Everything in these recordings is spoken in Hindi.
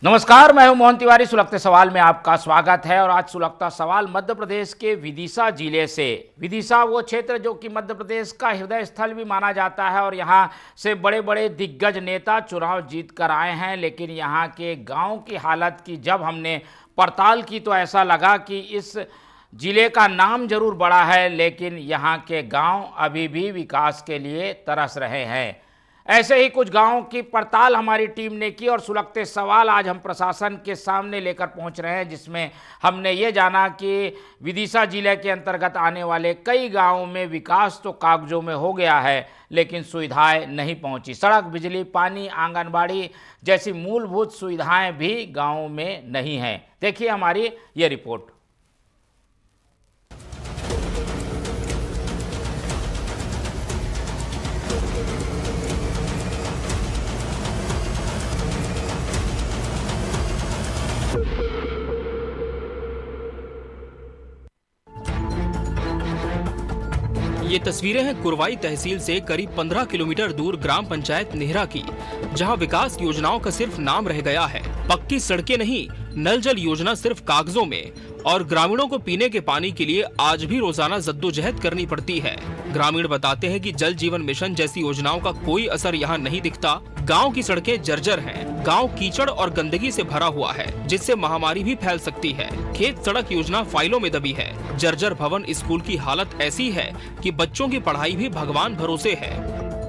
नमस्कार, मैं हूं मोहन तिवारी। सुलगते सवाल में आपका स्वागत है। और आज सुलगता सवाल मध्य प्रदेश के विदिशा जिले से। विदिशा वो क्षेत्र जो कि मध्य प्रदेश का हृदय स्थल भी माना जाता है और यहाँ से बड़े बड़े दिग्गज नेता चुनाव जीत कर आए हैं। लेकिन यहाँ के गांव की हालत की जब हमने पड़ताल की तो ऐसा लगा कि इस जिले का नाम जरूर बड़ा है, लेकिन यहाँ के गाँव अभी भी विकास के लिए तरस रहे हैं। ऐसे ही कुछ गांवों की पड़ताल हमारी टीम ने की और सुलगते सवाल आज हम प्रशासन के सामने लेकर पहुंच रहे हैं, जिसमें हमने ये जाना कि विदिशा जिले के अंतर्गत आने वाले कई गांवों में विकास तो कागजों में हो गया है, लेकिन सुविधाएं नहीं पहुंची। सड़क, बिजली, पानी, आंगनबाड़ी जैसी मूलभूत सुविधाएं भी गाँवों में नहीं हैं। देखिए हमारी ये रिपोर्ट। ये तस्वीरें हैं कुरवाई तहसील से करीब 15 किलोमीटर दूर ग्राम पंचायत नेहरा की, जहां विकास योजनाओं का सिर्फ नाम रह गया है। पक्की सड़कें नहीं, नल जल योजना सिर्फ कागजों में, और ग्रामीणों को पीने के पानी के लिए आज भी रोजाना जद्दोजहद करनी पड़ती है। ग्रामीण बताते हैं कि जल जीवन मिशन जैसी योजनाओं का कोई असर यहाँ नहीं दिखता। गांव की सड़कें जर्जर हैं। गांव कीचड़ और गंदगी से भरा हुआ है, जिससे महामारी भी फैल सकती है। खेत सड़क योजना फाइलों में दबी है। जर्जर भवन स्कूल की हालत ऐसी है कि बच्चों की पढ़ाई भी भगवान भरोसे है।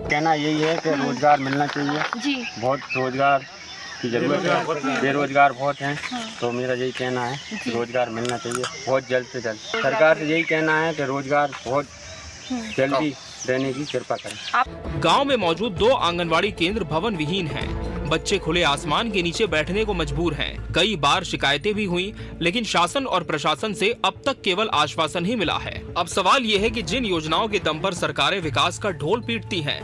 कहना यही है कि रोजगार मिलना चाहिए जी। बहुत रोजगार की जरूरत है, बेरोजगार बहुत हैं। तो मेरा यही कहना है कि रोजगार मिलना चाहिए बहुत जल्द से जल्द। सरकार से यही कहना है कि रोजगार बहुत जल्दी देने की कृपा करें। गांव में मौजूद 2 आंगनवाड़ी केंद्र भवन विहीन हैं। बच्चे खुले आसमान के नीचे बैठने को मजबूर हैं। कई बार शिकायतें भी हुई, लेकिन शासन और प्रशासन से अब तक केवल आश्वासन ही मिला है। अब सवाल ये है कि जिन योजनाओं के दम पर सरकारें विकास का ढोल पीटती हैं,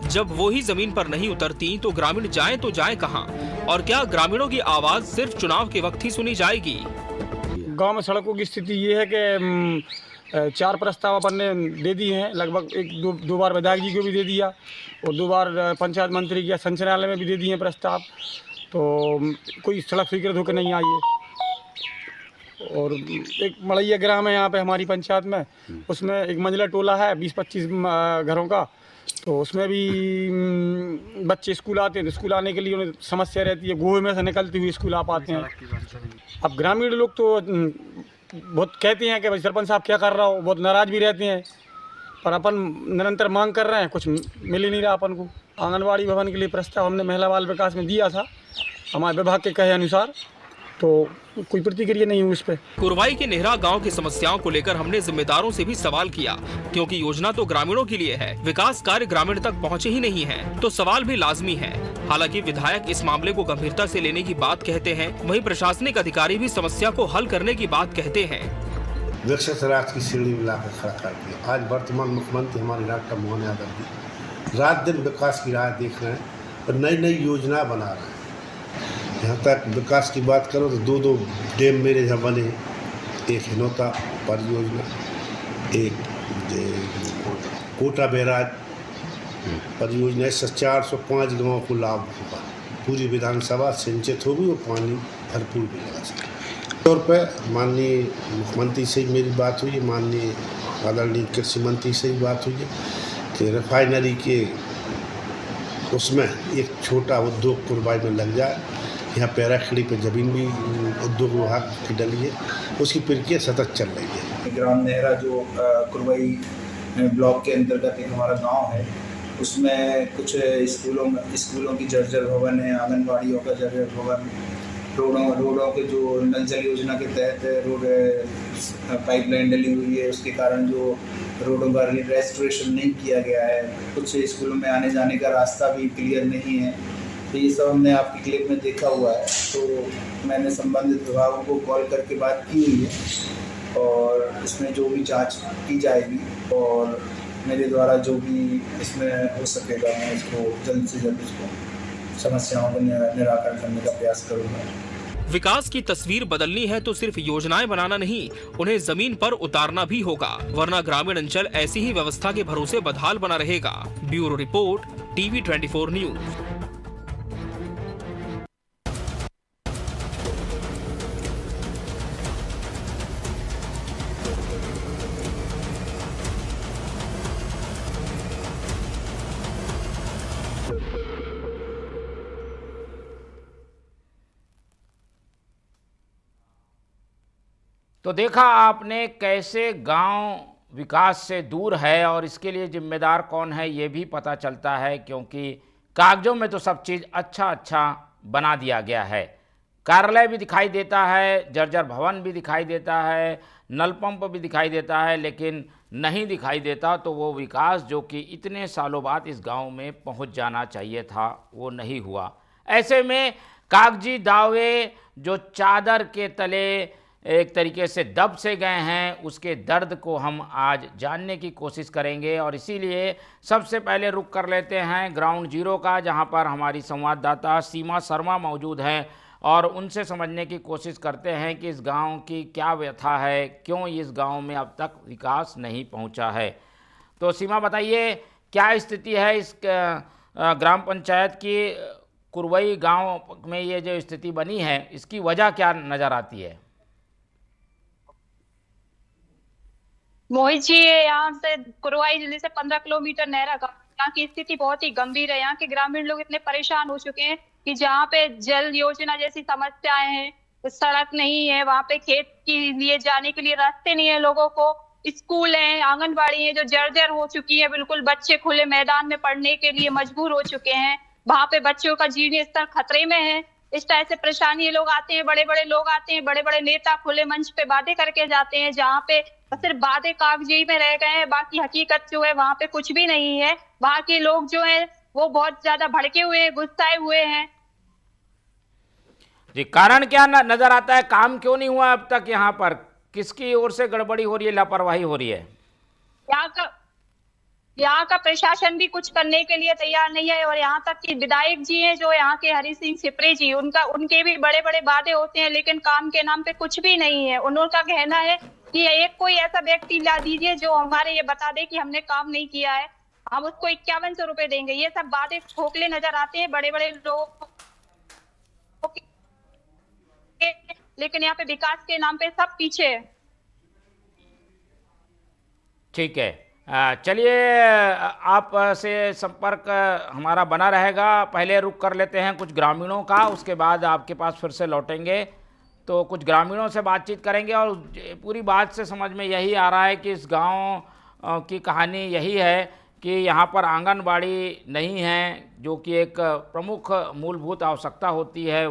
जब वो ही जमीन पर नहीं उतरती तो ग्रामीण जाएं तो जाएं कहां? और क्या ग्रामीणों की आवाज सिर्फ चुनाव के वक्त ही सुनी जाएगी? गांव में सड़कों की स्थिति ये है कि 4 प्रस्ताव अपन ने दे दिए हैं। लगभग दो बार विधायक जी को भी दे दिया और 2 बार पंचायत मंत्री के संचालनालय में भी दे दिए हैं प्रस्ताव। तो कोई सड़क स्वीकृत होकर नहीं आई है। और एक मड़ैया ग्राम है यहाँ पे हमारी पंचायत में, उसमें एक मंजिला टोला है 20-25 घरों का। तो उसमें भी बच्चे स्कूल आते हैं तो स्कूल आने के लिए उन्हें समस्या रहती है, गोहे में से निकलते हुए स्कूल आ पाते हैं। अब ग्रामीण लोग तो बहुत कहते हैं कि भाई सरपंच साहब क्या कर रहा हो, बहुत नाराज़ भी रहते हैं। पर अपन निरंतर मांग कर रहे हैं, कुछ मिल ही नहीं रहा अपन को। आंगनबाड़ी भवन के लिए प्रस्ताव हमने महिला बाल विकास में दिया था हमारे विभाग के कहे अनुसार, तो कोई प्रतिक्रिया नहीं हुई उस पर। कुरवाई के नेहरा गांव की समस्याओं को लेकर हमने जिम्मेदारों से भी सवाल किया, क्योंकि योजना तो ग्रामीणों के लिए है, विकास कार्य ग्रामीण तक पहुंचे ही नहीं है, तो सवाल भी लाजमी है। हालांकि विधायक इस मामले को गंभीरता से लेने की बात कहते हैं, वहीं प्रशासनिक अधिकारी भी समस्या को हल करने की बात कहते हैं। विकसित राज्य की सीढ़ी में लाकर खड़ा कर दिया। आज वर्तमान मुख्यमंत्री हमारे डॉक्टर मोहन यादव जी रात दिन विकास की राह देख रहे हैं और नई नई योजना बना रहे हैं। यहाँ तक विकास की बात करो तो 2 डैम मेरे यहाँ बने, एक हिनौता परियोजना, एक कोटा बैराज परियोजना। इससे 405 गाँव को लाभ होगा। पूरी विधानसभा सिंचित होगी और पानी भरपूर मिलेगा। तौर पर माननीय मुख्यमंत्री से मेरी बात हुई है, माननीय आदरणीय कृषि मंत्री से भी बात हुई है कि रिफाइनरी के उसमें एक छोटा उद्योग कुरवाई में लग जाए। यहाँ पैराखड़ी पे जमीन भी उद्योग विभाग की डली है, उसकी प्रक्रिया सतत चल रही है। ग्राम नेहरा जो कुरवाई ब्लॉक के अंतर्गत एक हमारा गांव है, उसमें कुछ स्कूलों की जर्जर भवन है, आंगनबाड़ियों का जर्जर भवन, रोडों के जो नल जल योजना के तहत रोड पाइपलाइन डली हुई है, उसके कारण जो रोडों का रेस्टोरेशन नहीं किया गया है। कुछ स्कूलों में आने जाने का रास्ता भी क्लियर नहीं है। तो ये सब हमने आपकी क्लिप में देखा हुआ है। तो मैंने संबंधित विभागों को कॉल करके बात की हुई है और इसमें जो भी जांच की जाएगी और मेरे द्वारा जो भी इसमें हो सकेगा मैं इसको जल्द से जल्द इसको समस्याओं का निराकरण करने का प्रयास करूँगा। विकास की तस्वीर बदलनी है तो सिर्फ योजनाएं बनाना नहीं, उन्हें जमीन पर उतारना भी होगा, वरना ग्रामीण अंचल ऐसी ही व्यवस्था के भरोसे बदहाल बना रहेगा। Bureau report, TV 24 news. तो देखा आपने कैसे गांव विकास से दूर है और इसके लिए जिम्मेदार कौन है ये भी पता चलता है, क्योंकि कागजों में तो सब चीज़ अच्छा बना दिया गया है। कार्यालय भी दिखाई देता है, जर्जर भवन भी दिखाई देता है, नल पंप भी दिखाई देता है, लेकिन नहीं दिखाई देता तो वो विकास जो कि इतने सालों बाद इस गांव में पहुंच जाना चाहिए था वो नहीं हुआ। ऐसे में कागजी दावे जो चादर के तले एक तरीके से दब से गए हैं, उसके दर्द को हम आज जानने की कोशिश करेंगे और इसीलिए सबसे पहले रुक कर लेते हैं ग्राउंड जीरो का, जहां पर हमारी संवाददाता सीमा शर्मा मौजूद हैं और उनसे समझने की कोशिश करते हैं कि इस गांव की क्या व्यथा है, क्यों इस गांव में अब तक विकास नहीं पहुंचा है। तो सीमा बताइए, क्या स्थिति है इस ग्राम पंचायत की कुरवई गांव में? ये जो स्थिति बनी है इसकी वजह क्या नज़र आती है? मोहित जी, यहाँ से कुरवाई जिले से 15 किलोमीटर नहरा गाँव, यहाँ की स्थिति बहुत ही गंभीर है। यहाँ के ग्रामीण लोग इतने परेशान हो चुके हैं कि जहाँ पे जल योजना जैसी समस्याएं हैं, सड़क नहीं है, वहाँ पे खेत के लिए जाने के लिए रास्ते नहीं है लोगों को, स्कूल है, आंगनबाड़ी है जो जर्जर हो चुकी है, बिल्कुल बच्चे खुले मैदान में पढ़ने के लिए मजबूर हो चुके हैं। वहाँ पे बच्चों का जीवन स्तर खतरे में है। इस तरह से परेशानी लोग आते हैं, बड़े बड़े लोग आते हैं, बड़े बड़े नेता खुले मंच पे बातें करके जाते हैं, जहाँ पे सिर्फ बातें कागजी में रह गए हैं, बाकी हकीकत जो है वहाँ पे कुछ भी नहीं है। वहाँ के लोग जो है वो बहुत ज्यादा भड़के हुए हैं, गुस्साए हुए हैं। जी, कारण क्या नजर आता है? काम क्यों नहीं हुआ अब तक? यहाँ पर किसकी ओर से गड़बड़ी हो रही है, लापरवाही हो रही है? यहाँ का प्रशासन भी कुछ करने के लिए तैयार नहीं है और यहाँ तक कि विधायक जी हैं जो यहाँ के हरि सिंह सिपरे जी, उनके भी बड़े बड़े वादे होते हैं, लेकिन काम के नाम पे कुछ भी नहीं है। उनका कहना है कि एक कोई ऐसा व्यक्ति ला दीजिए जो हमारे ये बता दे कि हमने काम नहीं किया है, हम उसको 5100 रुपए देंगे। ये सब वादे खोखले नजर आते हैं बड़े बड़े लोग, लेकिन यहाँ पे विकास के नाम पे सब पीछे है। ठीक है, चलिए आप से संपर्क हमारा बना रहेगा। पहले रुक कर लेते हैं कुछ ग्रामीणों का, उसके बाद आपके पास फिर से लौटेंगे तो कुछ ग्रामीणों से बातचीत करेंगे और पूरी बात से समझ में यही आ रहा है कि इस गांव की कहानी यही है कि यहाँ पर आंगनबाड़ी नहीं है, जो कि एक प्रमुख मूलभूत आवश्यकता होती है।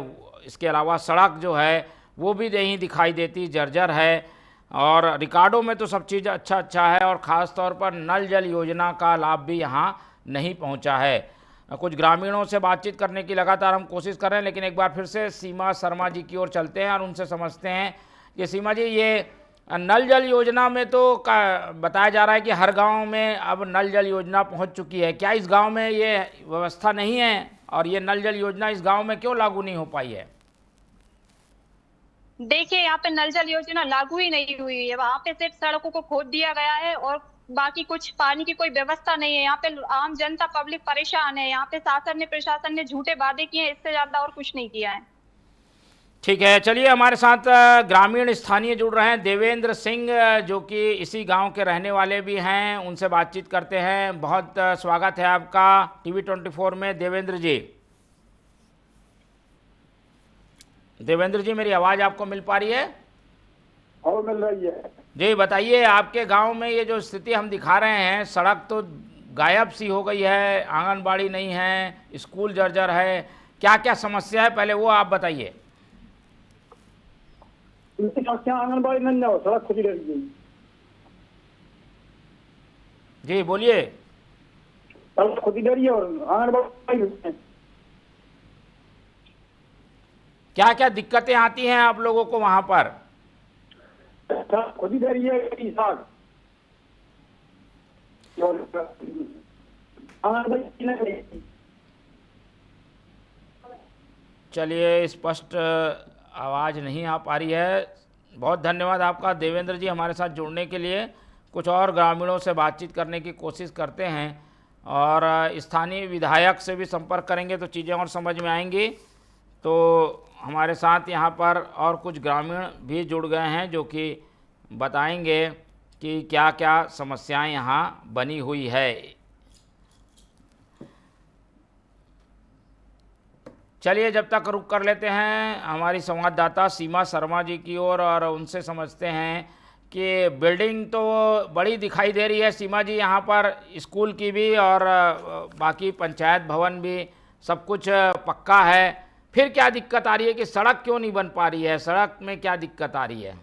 इसके अलावा सड़क जो है वो भी नहीं दिखाई देती, जर्जर है, और रिकॉर्डों में तो सब चीज़ अच्छा है और ख़ास तौर पर नल जल योजना का लाभ भी यहाँ नहीं पहुँचा है। कुछ ग्रामीणों से बातचीत करने की लगातार हम कोशिश कर रहे हैं, लेकिन एक बार फिर से सीमा शर्मा जी की ओर चलते हैं और उनसे समझते हैं कि सीमा जी, ये नल जल योजना में तो बताया जा रहा है कि हर गांव में अब नल जल योजना पहुंच चुकी है। क्या इस गांव में ये व्यवस्था नहीं है और ये नल जल योजना इस गांव में क्यों लागू नहीं हो पाई है? देखिए, यहाँ पे नल जल योजना लागू ही नहीं हुई है। वहाँ पे सिर्फ सड़कों को खोद दिया गया है और बाकी कुछ पानी की कोई व्यवस्था नहीं है। यहाँ पे आम जनता पब्लिक परेशान है। यहाँ पे प्रशासन ने झूठे वादे किए हैं, इससे ज्यादा और कुछ नहीं किया है। ठीक है, चलिए हमारे साथ ग्रामीण स्थानीय जुड़ रहे हैं, देवेंद्र सिंह, जो कि इसी गांव के रहने वाले भी हैं, उनसे बातचीत करते हैं। बहुत स्वागत है आपका टीवी 24 में। देवेंद्र जी, मेरी आवाज़ आपको मिल पा रही है? और मिल रही है जी, बताइए, आपके गांव में ये जो स्थिति हम दिखा रहे हैं, सड़क तो गायब सी हो गई है, आंगनबाड़ी नहीं है, स्कूल जर्जर है, क्या क्या समस्या है पहले वो आप बताइए। आंगनबाड़ी नहीं है, सड़क खुद ही रही। जी बोलिए। सड़क खुद ही रही है और आंगनबाड़ी क्या क्या दिक्कतें आती हैं आप लोगों को वहां पर? खुद ही रही है। चलिए, स्पष्ट आवाज़ नहीं आ पा रही है। बहुत धन्यवाद आपका देवेंद्र जी हमारे साथ जुड़ने के लिए। कुछ और ग्रामीणों से बातचीत करने की कोशिश करते हैं और स्थानीय विधायक से भी संपर्क करेंगे तो चीज़ें और समझ में आएंगी। तो हमारे साथ यहाँ पर और कुछ ग्रामीण भी जुड़ गए हैं जो कि बताएंगे कि क्या क्या समस्याएं यहाँ बनी हुई है। चलिए जब तक रुक कर लेते हैं हमारी संवाददाता सीमा शर्मा जी की ओर और उनसे समझते हैं कि बिल्डिंग तो बड़ी दिखाई दे रही है सीमा जी, यहाँ पर स्कूल की भी और बाकी पंचायत भवन भी सब कुछ पक्का है, फिर क्या दिक्कत आ रही है कि सड़क क्यों नहीं बन पा रही है? सड़क में क्या दिक्कत आ रही है?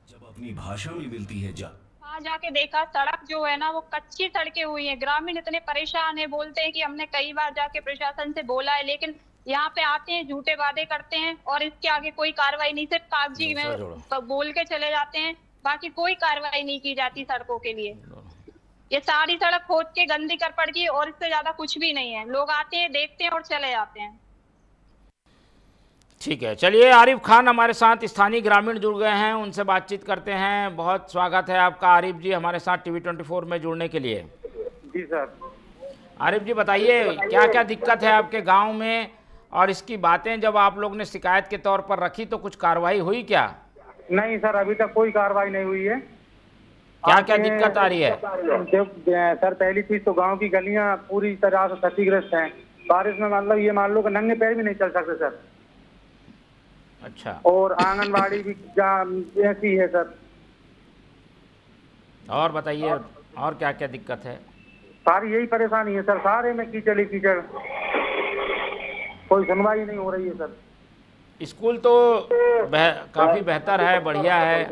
जब अपनी भाषा में मिलती है वहाँ जाके देखा सड़क जो है ना वो कच्ची सड़कें हुई है। ग्रामीण इतने परेशान है, बोलते हैं कि हमने कई बार जाके प्रशासन से बोला है, लेकिन यहाँ पे आते हैं झूठे वादे करते हैं और इसके आगे कोई कार्रवाई नहीं, सिर्फ कागजी में बोल के चले जाते हैं, बाकी कोई कार्रवाई नहीं की जाती सड़कों के लिए। ये सारी सड़क खोद के गंदी कर पड़गी और इससे ज्यादा कुछ भी नहीं है। लोग आते हैं, देखते हैं और चले जाते हैं। ठीक है, चलिए आरिफ खान हमारे साथ स्थानीय ग्रामीण जुड़ गए हैं, उनसे बातचीत करते हैं। बहुत स्वागत है आपका आरिफ जी हमारे साथ टीवी 24 में जुड़ने के लिए। जी सर। आरिफ जी बताइए क्या क्या दिक्कत है आपके गांव में, और इसकी बातें जब आप लोग ने शिकायत के तौर पर रखी तो कुछ कार्रवाई हुई क्या? नहीं सर, अभी तक कोई कार्रवाई नहीं हुई है। क्या क्या दिक्कत आ रही है? सर पहली चीज तो गांव की गलियां पूरी तरह से क्षतिग्रस्त हैं। बारिश में मतलब ये मान लो कि नंगे पैर भी नहीं चल सकते सर। अच्छा। और आंगनबाड़ी भी ऐसी है सर। और बताइए और क्या क्या दिक्कत है? सारी यही परेशानी है सर, सारे में कीचड़ ही कीचड़, कोई सुनवाई नहीं हो रही है सर। स्कूल तो काफी बेहतर है, बढ़िया है।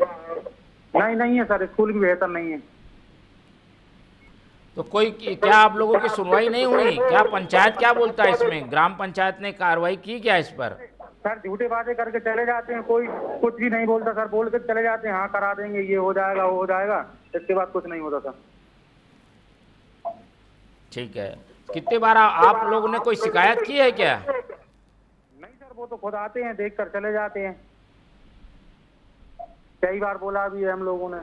नहीं है सर, स्कूल भी बेहतर नहीं है। तो कोई क्या आप लोगों की सुनवाई नहीं हुई क्या? पंचायत क्या बोलता है इसमें? ग्राम पंचायत ने कार्रवाई की क्या इस पर? सर झूठे वादे करके चले जाते हैं, कोई कुछ भी नहीं बोलता सर, बोल के चले जाते हैं हाँ करा देंगे, ये हो जाएगा वो हो जाएगा, इसके बाद कुछ नहीं होता सर। ठीक है, कितने बार आप लोगों ने कोई शिकायत की है क्या? नहीं सर, वो तो खुद आते हैं, देख कर चले जाते हैं। कई बार बोला भी है हम लोगों ने।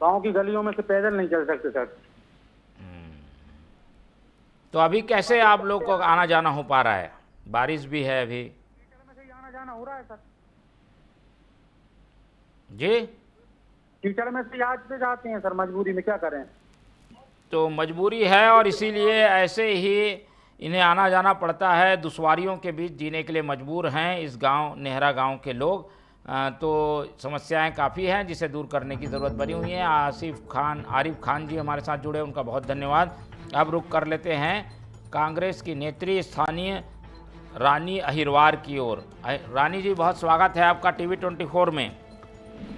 गांव की गलियों में से पैदल नहीं चल सकते सर। तो अभी कैसे आप लोग को आना जाना हो पा रहा है? बारिश भी है अभी। कीचड़ में से ही आना जाना हो रहा है सर। जी, कीचड़ में से आज से जाते हैं सर, मजबूरी में क्या करें। तो मजबूरी है और इसीलिए ऐसे ही इन्हें आना जाना पड़ता है, दुश्वारियों के बीच जीने के लिए मजबूर हैं इस गांव नेहरा गांव के लोग। तो समस्याएं काफ़ी हैं जिसे दूर करने की ज़रूरत बनी हुई है। आरिफ खान जी हमारे साथ जुड़े, उनका बहुत धन्यवाद। अब रुक कर लेते हैं कांग्रेस की नेत्री स्थानीय रानी अहिरवार की ओर। रानी जी बहुत स्वागत है आपका टीवी 24 में।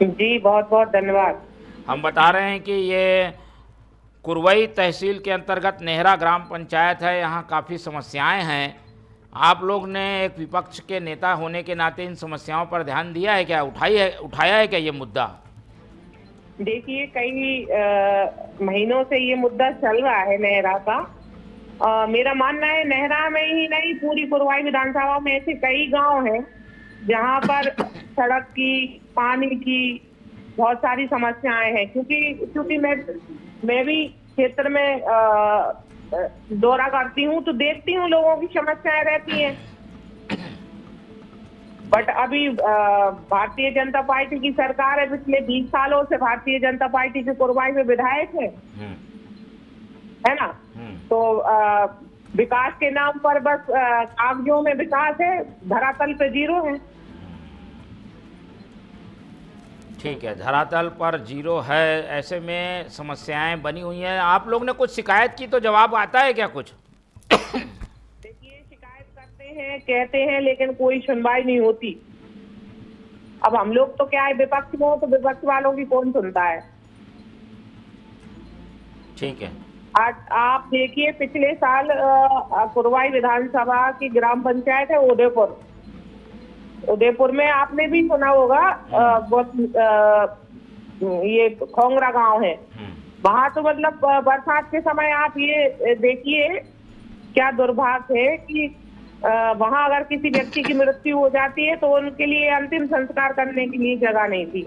जी बहुत बहुत धन्यवाद। हम बता रहे हैं कि ये कुरवई तहसील के अंतर्गत नेहरा ग्राम पंचायत है, यहाँ काफ़ी समस्याएं हैं। आप लोग ने एक विपक्ष के नेता होने के नाते इन समस्याओं पर ध्यान दिया है क्या? उठाया है क्या ये मुद्दा? देखिए कई महीनों से ये मुद्दा चल रहा है नेहरा का। मेरा मानना है नेहरा में ही नहीं पूरी कुरवाई विधानसभा में ऐसे कई गांव हैं जहां पर सड़क की, पानी की बहुत सारी समस्याएं हैं। क्योंकि मैं भी क्षेत्र में दौरा करती हूँ तो देखती हूँ लोगों की समस्याएं रहती हैं। बट अभी भारतीय जनता पार्टी की सरकार है, पिछले 20 सालों से भारतीय जनता पार्टी के कुरवाई में विधायक है ना। तो विकास के नाम पर बस कागजों में विकास है, धरातल पे जीरो है। ठीक है, धरातल पर जीरो है, ऐसे में समस्याएं बनी हुई हैं। आप लोग ने कुछ शिकायत की तो जवाब आता है क्या कुछ? देखिए शिकायत करते हैं, कहते हैं, लेकिन कोई सुनवाई नहीं होती। अब हम लोग तो क्या है, विपक्ष में हो तो विपक्ष वालों की कौन सुनता है। ठीक है, आज आप देखिए पिछले साल कुरवाई विधानसभा की ग्राम पंचायत है उदयपुर में, आपने भी सुना होगा, ये खोंगरा गांव है। वहां तो मतलब बरसात के समय आप ये देखिए क्या दुर्भाग्य है कि वहां अगर किसी व्यक्ति की मृत्यु हो जाती है तो उनके लिए अंतिम संस्कार करने के लिए जगह नहीं थी।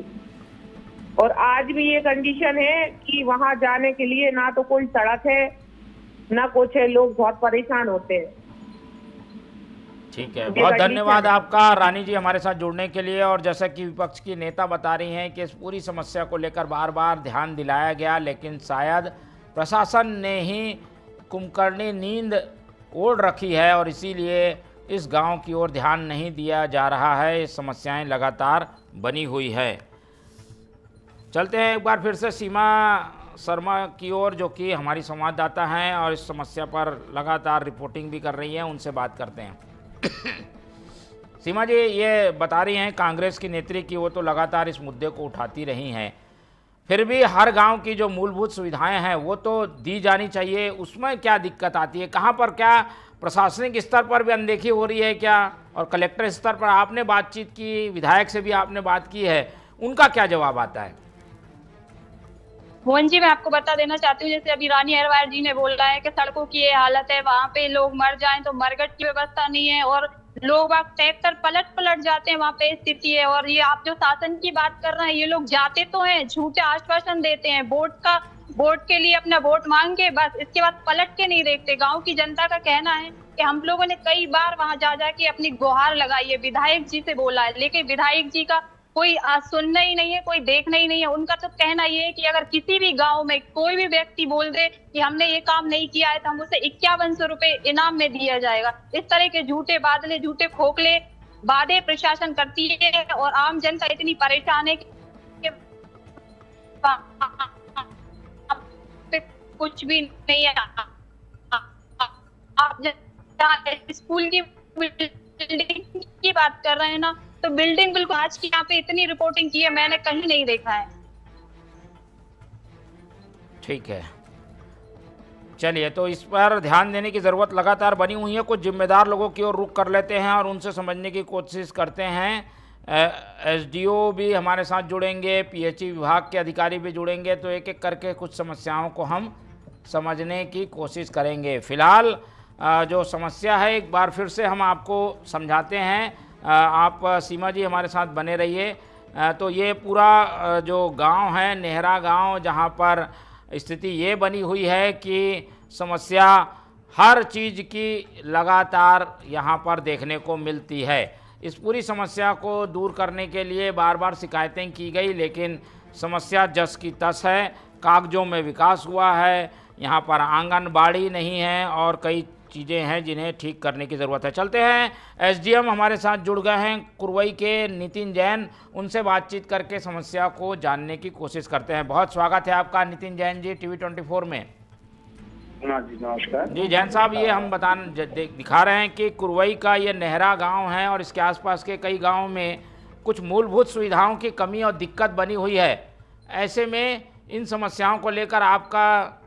और आज भी ये कंडीशन है कि वहां जाने के लिए ना तो कोई सड़क है ना कुछ है, लोग बहुत परेशान होते हैं। ठीक है, बहुत धन्यवाद आपका रानी जी हमारे साथ जुड़ने के लिए। और जैसा कि विपक्ष की नेता बता रही हैं कि इस पूरी समस्या को लेकर बार बार ध्यान दिलाया गया, लेकिन शायद प्रशासन ने ही कुंभकर्णी नींद ओढ़ रखी है और इसीलिए इस गांव की ओर ध्यान नहीं दिया जा रहा है। ये समस्याएं लगातार बनी हुई है। चलते हैं एक बार फिर से सीमा शर्मा की ओर, जो कि हमारी संवाददाता हैं और इस समस्या पर लगातार रिपोर्टिंग भी कर रही हैं। उनसे बात करते हैं। सीमा जी, ये बता रही हैं कांग्रेस की नेत्री की वो तो लगातार इस मुद्दे को उठाती रही हैं, फिर भी हर गांव की जो मूलभूत सुविधाएं हैं वो तो दी जानी चाहिए, उसमें क्या दिक्कत आती है? कहां पर क्या प्रशासनिक स्तर पर भी अनदेखी हो रही है क्या? और कलेक्टर स्तर पर आपने बातचीत की, विधायक से भी आपने बात की है, उनका क्या जवाब आता है? मोहन जी, मैं आपको बता देना चाहती हूँ, जैसे अभी रानी अहिरवार जी ने बोला है कि सड़कों की ये हालत है, वहाँ पे लोग मर जाएं तो मरघट की व्यवस्था नहीं है और लोग वहाँ ट्रैक्टर पलट जाते हैं, वहाँ पे स्थिति है। और ये आप जो शासन की बात कर रहे हैं, ये लोग जाते तो हैं, झूठे आश्वासन देते हैं, वोट के लिए अपना वोट मांग के बस, इसके बाद पलट के नहीं देखते। गाँव की जनता का कहना है कि हम लोगों ने कई बार वहाँ जा के अपनी गुहार लगाई है, विधायक जी से बोला है, लेकिन विधायक जी का कोई सुनना ही नहीं है, कोई देखना ही नहीं है। उनका तो कहना ये है कि अगर किसी भी गांव में कोई भी व्यक्ति बोल दे कि हमने ये काम नहीं किया है तो हम उसे 5100 रुपए इनाम में दिया जाएगा। इस तरह के झूठे बादले, झूठे खोखले वादे प्रशासन करती है और आम जनता इतनी परेशान है कि कुछ भी नहीं है। आप स्कूल की बिल्डिंग की बात कर रहे हैं ना, तो बिल्डिंग बिल्कुल आज की यहाँ पे इतनी रिपोर्टिंग की है, मैंने कहीं नहीं देखा है। ठीक है, चलिए, तो इस पर ध्यान देने की ज़रूरत लगातार बनी हुई है। कुछ जिम्मेदार लोगों की ओर रुख कर लेते हैं और उनसे समझने की कोशिश करते हैं। एसडीओ भी हमारे साथ जुड़ेंगे, पीएचई विभाग के अधिकारी भी जुड़ेंगे, तो एक एक करके कुछ समस्याओं को हम समझने की कोशिश करेंगे। फिलहाल जो समस्या है एक बार फिर से हम आपको समझाते हैं। आप सीमा जी हमारे साथ बने रहिए। तो ये पूरा जो गांव है नेहरा गांव, जहां पर स्थिति ये बनी हुई है कि समस्या हर चीज़ की लगातार यहां पर देखने को मिलती है। इस पूरी समस्या को दूर करने के लिए बार बार शिकायतें की गई, लेकिन समस्या जस की तस है। कागजों में विकास हुआ है, यहाँ पर आंगनबाड़ी नहीं है और कई चीज़ें हैं जिन्हें ठीक करने की ज़रूरत है। चलते हैं, एसडीएम हमारे साथ जुड़ गए हैं कुरवई के, नितिन जैन, उनसे बातचीत करके समस्या को जानने की कोशिश करते हैं। बहुत स्वागत है आपका नितिन जैन जी टीवी 24 में। जी नमस्कार जी जैन साहब, ये हम दिखा रहे हैं कि कुरवई का ये नेहरा गांव है और इसके आसपास के कई गांवों में कुछ मूलभूत सुविधाओं की कमी और दिक्कत बनी हुई है। ऐसे में इन समस्याओं को लेकर आपका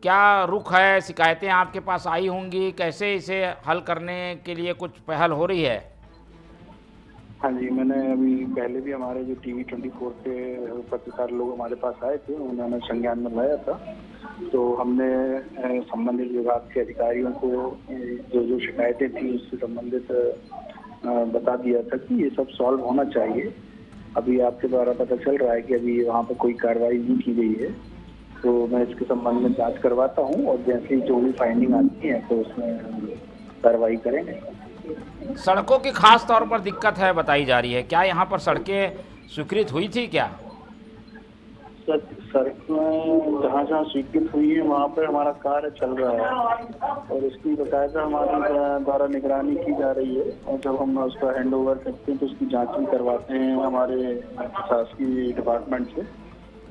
क्या रुख है? शिकायतें आपके पास आई होंगी, कैसे इसे हल करने के लिए कुछ पहल हो रही है? हाँ जी, मैंने अभी पहले भी हमारे जो टीवी 24 पे पत्रकार लोग हमारे पास आए थे, उन्होंने संज्ञान में लाया था। तो हमने संबंधित विभाग के अधिकारियों को जो शिकायतें थी उससे संबंधित बता दिया था कि ये सब सॉल्व होना चाहिए। अभी आपके द्वारा पता चल रहा है कि अभी वहाँ पर कोई कार्रवाई नहीं की गई है, तो मैं इसके संबंध में जांच करवाता हूँ और जैसे ही जो भी फाइंडिंग आती है तो उसमें कार्रवाई करेंगे। सड़कों की खास तौर पर दिक्कत है बताई जा रही है, क्या यहाँ पर सड़कें स्वीकृत हुई थी क्या? सड़कें जहाँ जहाँ स्वीकृत हुई है वहाँ पर हमारा कार्य चल रहा है और उसकी बाकायदा हमारे द्वारा निगरानी की जा रही है। और जब हम उसका हैंड ओवर करते हैं तो उसकी जाँच भी करवाते हैं हमारे प्रशासकीय डिपार्टमेंट से।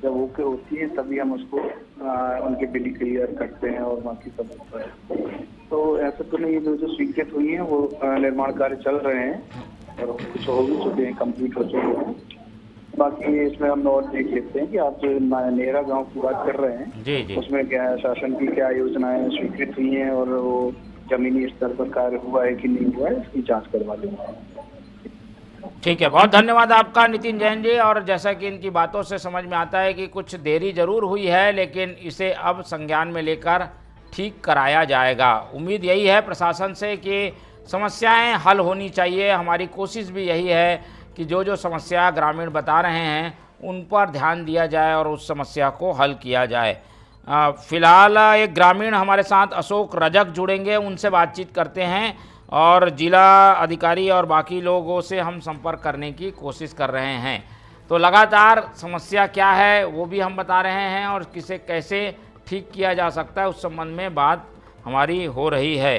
जब ओके होती है तभी हम उसको उनके बिल क्लियर करते हैं और बाकी सब होता है। तो ऐसा तो नहीं, जो स्वीकृत हुई है वो निर्माण कार्य चल रहे हैं और कुछ हो भी चुके हैं, कंप्लीट हो चुके हैं। बाकी इसमें हम और देख लेते हैं कि आप जो नेहरा गांव की बात कर रहे हैं जी जी, उसमें क्या शासन की क्या योजनाएं स्वीकृत हुई हैं और वो जमीनी स्तर पर कार्य हुआ है कि नहीं हुआ है, इसकी जाँच करवा लेंगे। ठीक है, बहुत धन्यवाद आपका नितिन जैन जी। और जैसा कि इनकी बातों से समझ में आता है कि कुछ देरी जरूर हुई है, लेकिन इसे अब संज्ञान में लेकर ठीक कराया जाएगा। उम्मीद यही है प्रशासन से कि समस्याएं हल होनी चाहिए। हमारी कोशिश भी यही है कि जो जो समस्या ग्रामीण बता रहे हैं उन पर ध्यान दिया जाए और उस समस्या को हल किया जाए। फिलहाल एक ग्रामीण हमारे साथ अशोक रजक जुड़ेंगे, उनसे बातचीत करते हैं और जिला अधिकारी और बाकी लोगों से हम संपर्क करने की कोशिश कर रहे हैं। तो लगातार समस्या क्या है वो भी हम बता रहे हैं और किसे कैसे ठीक किया जा सकता है उस संबंध में बात हमारी हो रही है।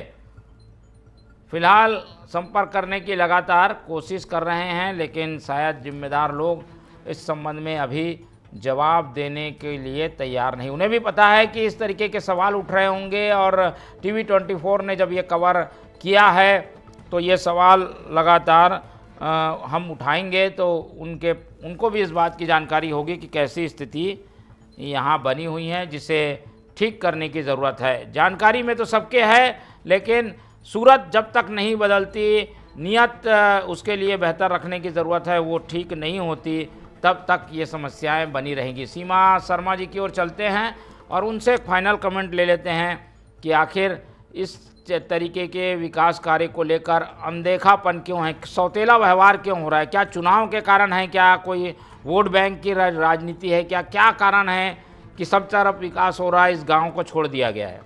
फिलहाल संपर्क करने की लगातार कोशिश कर रहे हैं, लेकिन शायद जिम्मेदार लोग इस संबंध में अभी जवाब देने के लिए तैयार नहीं। उन्हें भी पता है कि इस तरीके के सवाल उठ रहे होंगे और टीवी 24 ने जब ये कवर किया है तो ये सवाल लगातार हम उठाएंगे, तो उनको भी इस बात की जानकारी होगी कि कैसी स्थिति यहाँ बनी हुई है जिसे ठीक करने की ज़रूरत है। जानकारी में तो सबके है, लेकिन सूरत जब तक नहीं बदलती, नियत उसके लिए बेहतर रखने की ज़रूरत है, वो ठीक नहीं होती, तब तक ये समस्याएं बनी रहेंगी। सीमा शर्मा जी की ओर चलते हैं और उनसे एक फाइनल कमेंट ले लेते हैं कि आखिर इस तरीके के विकास कार्य को लेकर अनदेखापन क्यों है, सौतेला व्यवहार क्यों हो रहा है? क्या चुनाव के कारण है? क्या कोई वोट बैंक की राजनीति है? क्या कारण है कि सब तरफ विकास हो रहा है, इस गांव को छोड़ दिया गया है?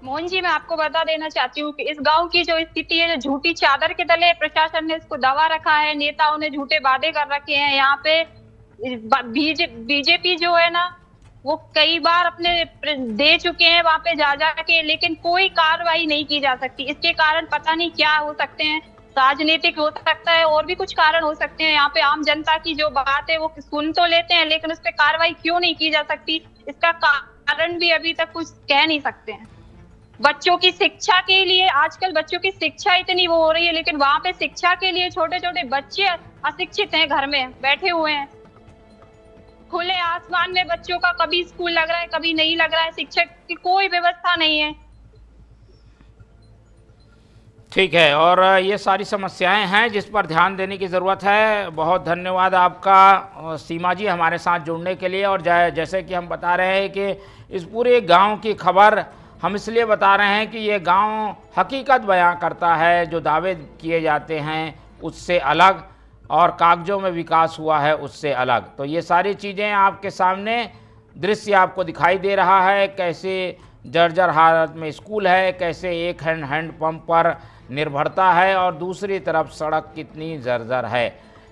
मोहन जी, मैं आपको बता देना चाहती हूँ कि इस गांव की जो स्थिति है, जो झूठी चादर के तले प्रशासन ने इसको दबा रखा है, नेताओं ने झूठे वादे कर रखे हैं। यहाँ पे बीजेपी जो है ना, वो कई बार अपने दे चुके हैं वहां पे जा के, लेकिन कोई कार्रवाई नहीं की जा सकती। इसके कारण पता नहीं क्या हो सकते हैं, राजनीतिक हो सकता है और भी कुछ कारण हो सकते हैं। यहाँ पे आम जनता की जो बात है वो सुन तो लेते हैं, लेकिन उस पर कार्रवाई क्यों नहीं की जा सकती, इसका कारण भी अभी तक कुछ कह नहीं सकते हैं। बच्चों की शिक्षा के लिए आजकल बच्चों की शिक्षा इतनी वो हो रही है, लेकिन वहां पे शिक्षा के लिए छोटे छोटे बच्चे अशिक्षित हैं, घर में बैठे हुए हैं। खुले आसमान में बच्चों का कभी स्कूल लग रहा है, कभी नहीं लग रहा है, शिक्षक की कोई व्यवस्था नहीं है। ठीक है, और ये सारी समस्याएं हैं जिस पर ध्यान देने की ज़रूरत है। बहुत धन्यवाद आपका सीमा जी हमारे साथ जुड़ने के लिए। और जैसे कि हम बता रहे हैं कि इस पूरे गांव की खबर हम इसलिए बता रहे हैं कि ये गांव हकीकत बयां करता है, जो दावे किए जाते हैं उससे अलग और कागजों में विकास हुआ है उससे अलग। तो ये सारी चीज़ें आपके सामने दृश्य आपको दिखाई दे रहा है, कैसे जर्जर हालत में स्कूल है, कैसे एक हैंडपंप पर निर्भरता है और दूसरी तरफ सड़क कितनी जर्जर है।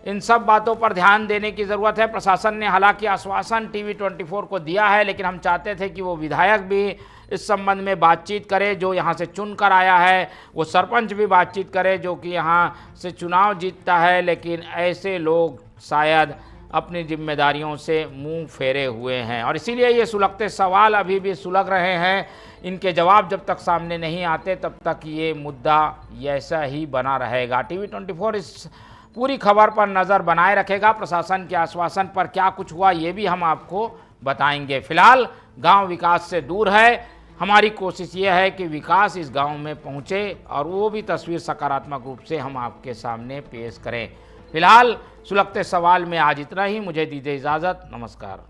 इन सब बातों पर ध्यान देने की ज़रूरत है। प्रशासन ने हालांकि आश्वासन टीवी 24 को दिया है, लेकिन हम चाहते थे कि वो विधायक भी इस संबंध में बातचीत करे, जो यहाँ से चुनकर आया है, वो सरपंच भी बातचीत करे जो कि यहाँ से चुनाव जीतता है, लेकिन ऐसे लोग शायद अपनी जिम्मेदारियों से मुंह फेरे हुए हैं और इसीलिए ये सुलगते सवाल अभी भी सुलग रहे हैं। इनके जवाब जब तक सामने नहीं आते तब तक ये मुद्दा ऐसा ही बना रहेगा। टीवी 24 इस पूरी खबर पर नज़र बनाए रखेगा। प्रशासन के आश्वासन पर क्या कुछ हुआ ये भी हम आपको बताएंगे। फिलहाल गांव विकास से दूर है। हमारी कोशिश ये है कि विकास इस गांव में पहुंचे और वो भी तस्वीर सकारात्मक रूप से हम आपके सामने पेश करें। फिलहाल सुलगते सवाल में आज इतना ही। मुझे दीजिए इजाज़त। नमस्कार।